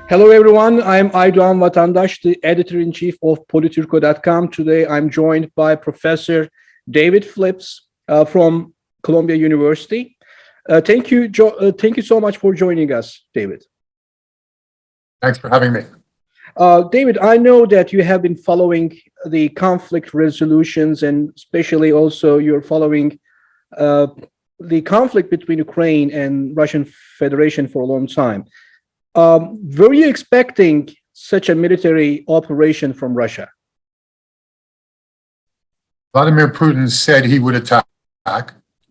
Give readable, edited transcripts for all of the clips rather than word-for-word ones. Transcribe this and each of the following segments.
Hello, everyone. I'm Aydoğan Vatandaş, the editor-in-chief of Politurco.com. Today, I'm joined by Professor David Phillips from Columbia University. Thank you so much for joining us, David. Thanks for having me. David, I know that you have been following the conflict resolutions, and especially also you're following the conflict between Ukraine and Russian Federation for a long time. Were you expecting such a military operation from Russia? Vladimir Putin said he would attack.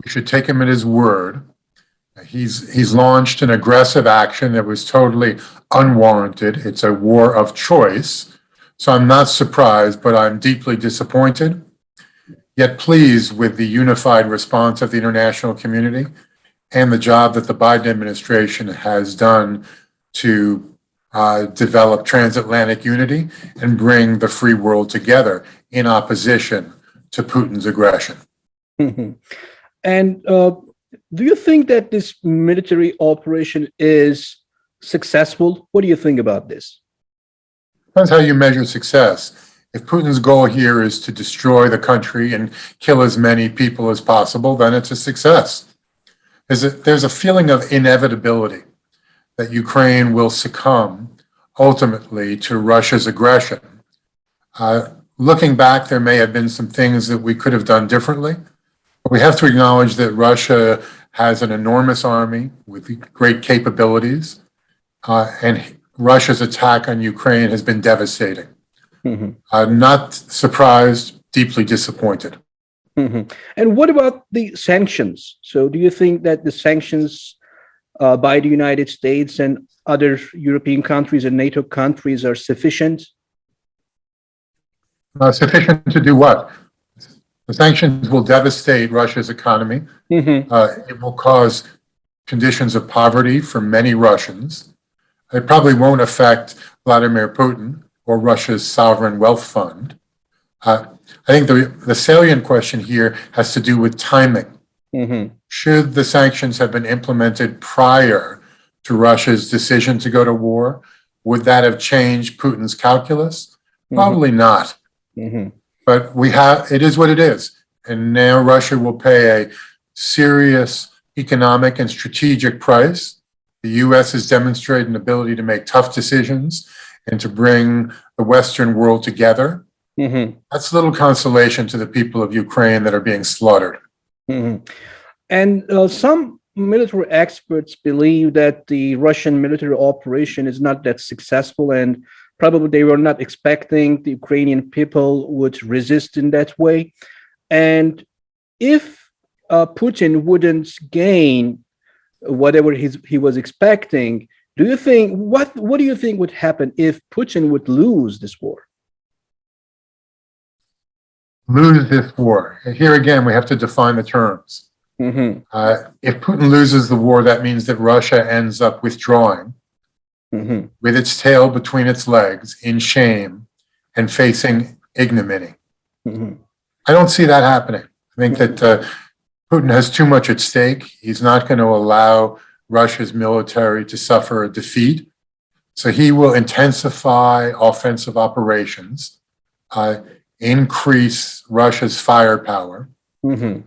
We should take him at his word. He's launched an aggressive action that was totally unwarranted. It's a war of choice. So I'm not surprised, but I'm deeply disappointed, yet pleased with the unified response of the international community and the job that the Biden administration has done to develop transatlantic unity and bring the free world together in opposition to Putin's aggression. And do you think that this military operation is successful? What do you think about this? Depends how you measure success. If Putin's goal here is to destroy the country and kill as many people as possible, then it's a success. There's a feeling of inevitability that Ukraine will succumb ultimately to Russia's aggression. Looking back, there may have been some things that we could have done differently, but we have to acknowledge that Russia has an enormous army with great capabilities, and Russia's attack on Ukraine has been devastating. I'm not surprised, deeply disappointed. And what about the sanctions? So do you think that the sanctions by the United States and other European countries and NATO countries are sufficient? Sufficient to do what? The sanctions will devastate Russia's economy. It will cause conditions of poverty for many Russians. It probably won't affect Vladimir Putin or Russia's sovereign wealth fund. I think the salient question here has to do with timing. Should the sanctions have been implemented prior to Russia's decision to go to war? Would that have changed Putin's calculus? Probably not. But it is what it is. And now Russia will pay a serious economic and strategic price. The US has demonstrated an ability to make tough decisions and to bring the Western world together. That's little consolation to the people of Ukraine that are being slaughtered. And some military experts believe that the Russian military operation is not that successful, and probably they were not expecting the Ukrainian people would resist in that way. And if Putin wouldn't gain whatever he was expecting, what do you think would happen if Putin would lose this war? Lose this war. Here again, we have to define the terms. If Putin loses the war, that means that Russia ends up withdrawing with its tail between its legs in shame and facing ignominy. I don't see that happening. I think that Putin has too much at stake. He's not going to allow Russia's military to suffer a defeat. So he will intensify offensive operations, increase Russia's firepower,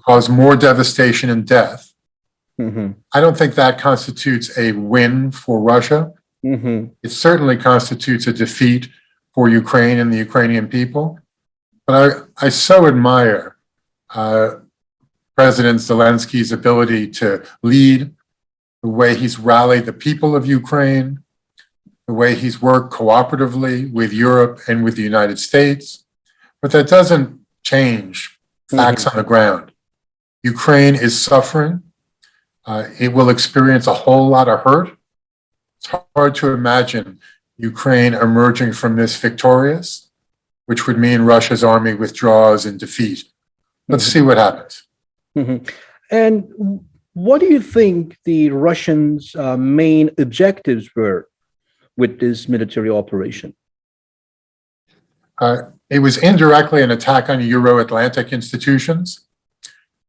cause more devastation and death. I don't think that constitutes a win for Russia. It certainly constitutes a defeat for Ukraine and the Ukrainian people. But I so admire President Zelensky's ability to lead, the way he's rallied the people of Ukraine, the way he's worked cooperatively with Europe and with the United States. But that doesn't change facts on the ground. Ukraine is suffering. It will experience a whole lot of hurt. It's hard to imagine Ukraine emerging from this victorious, which would mean Russia's army withdraws in defeat. Let's see what happens. And what do you think the Russians' main objectives were with this military operation? It was indirectly an attack on Euro-Atlantic institutions.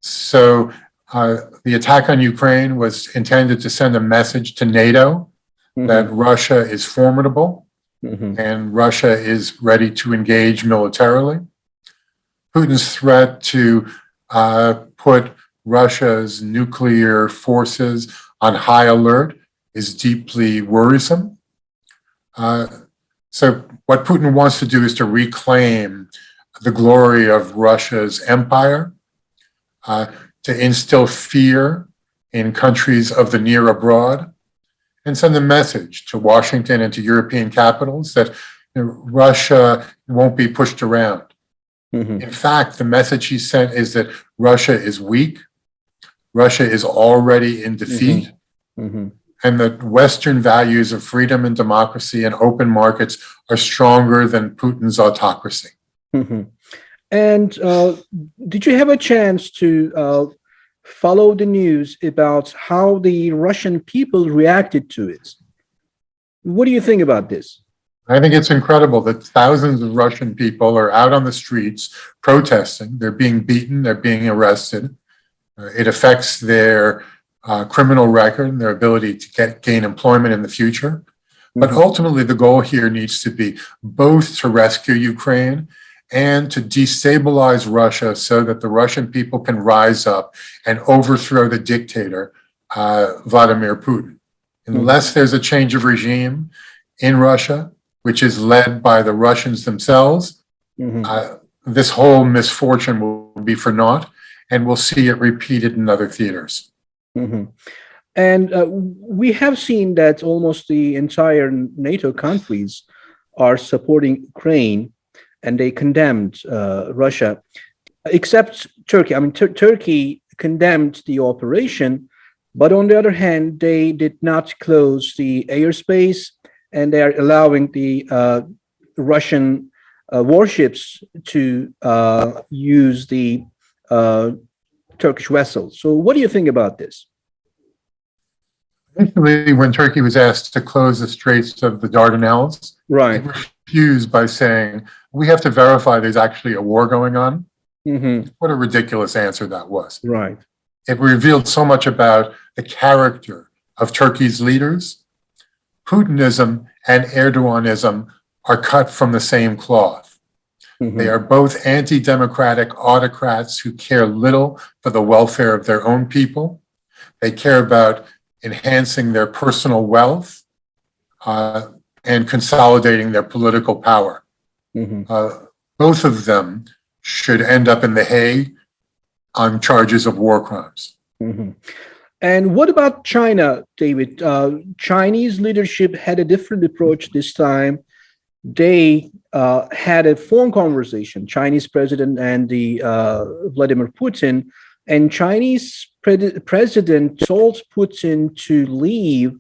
So the attack on Ukraine was intended to send a message to NATO that Russia is formidable and Russia is ready to engage militarily. Putin's threat to put Russia's nuclear forces on high alert is deeply worrisome. So what Putin wants to do is to reclaim the glory of Russia's empire, to instill fear in countries of the near abroad, and send a message to Washington and to European capitals that Russia won't be pushed around. In fact, the message he sent is that Russia is weak, Russia is already in defeat, and that Western values of freedom and democracy and open markets are stronger than Putin's autocracy. And did you have a chance to follow the news about how the Russian people reacted to it? What do you think about this? I think it's incredible that thousands of Russian people are out on the streets protesting. They're being beaten, they're being arrested. It affects their criminal record and their ability to gain employment in the future. But ultimately, the goal here needs to be both to rescue Ukraine and to destabilize Russia so that the Russian people can rise up and overthrow the dictator, Vladimir Putin. Unless there's a change of regime in Russia, which is led by the Russians themselves, this whole misfortune will be for naught, and we'll see it repeated in other theaters. And we have seen that almost the entire NATO countries are supporting Ukraine, and they condemned Russia, except Turkey. I mean, Turkey condemned the operation, but on the other hand, they did not close the airspace, and they are allowing the Russian warships to use the Turkish vessels. So what do you think about this? Initially, when Turkey was asked to close the Straits of the Dardanelles, right, they refused by saying, we have to verify there's actually a war going on. What a ridiculous answer that was. Right. It revealed so much about the character of Turkey's leaders. Putinism and Erdoganism are cut from the same cloth. They are both anti-democratic autocrats who care little for the welfare of their own people. They care about enhancing their personal wealth and consolidating their political power. Both of them should end up in The Hague on charges of war crimes. And what about China, David? Chinese leadership had a different approach this time. They had a phone conversation, Chinese president and the Vladimir Putin, and Chinese president told Putin to leave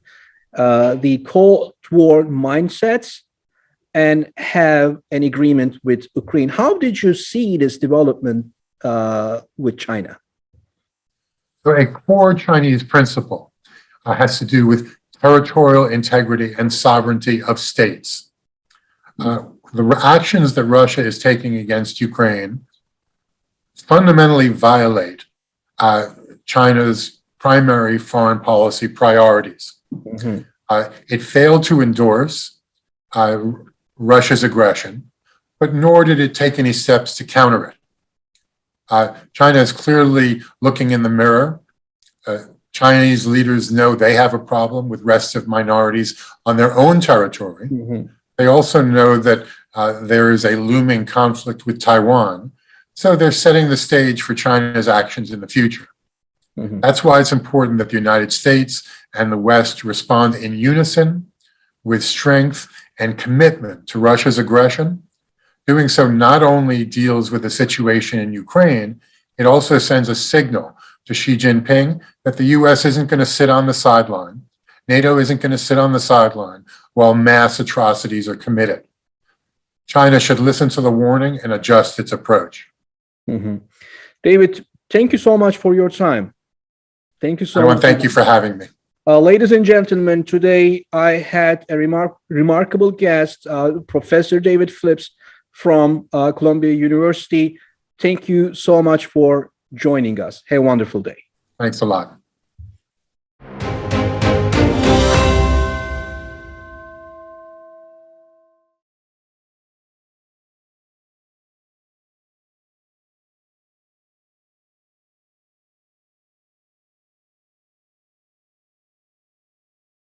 the Cold War mindsets and have an agreement with Ukraine. How did you see this development with China? So a core Chinese principle has to do with territorial integrity and sovereignty of states. The actions that Russia is taking against Ukraine fundamentally violate China's primary foreign policy priorities. It failed to endorse Russia's aggression, but nor did it take any steps to counter it. China is clearly looking in the mirror. Chinese leaders know they have a problem with restive minorities on their own territory. They also know that there is a looming conflict with Taiwan, so they're setting the stage for China's actions in the future. That's why it's important that the United States and the West respond in unison with strength and commitment to Russia's aggression. Doing so not only deals with the situation in Ukraine, it also sends a signal to Xi Jinping that the US isn't going to sit on the sideline. NATO isn't going to sit on the sideline while mass atrocities are committed. China should listen to the warning and adjust its approach. David, thank you so much for your time. Thank you so much. Thank you for having me. Ladies and gentlemen, today I had a remarkable guest, Professor David Phillips from Columbia University. Thank you so much for joining us. Have a wonderful day. Thanks a lot.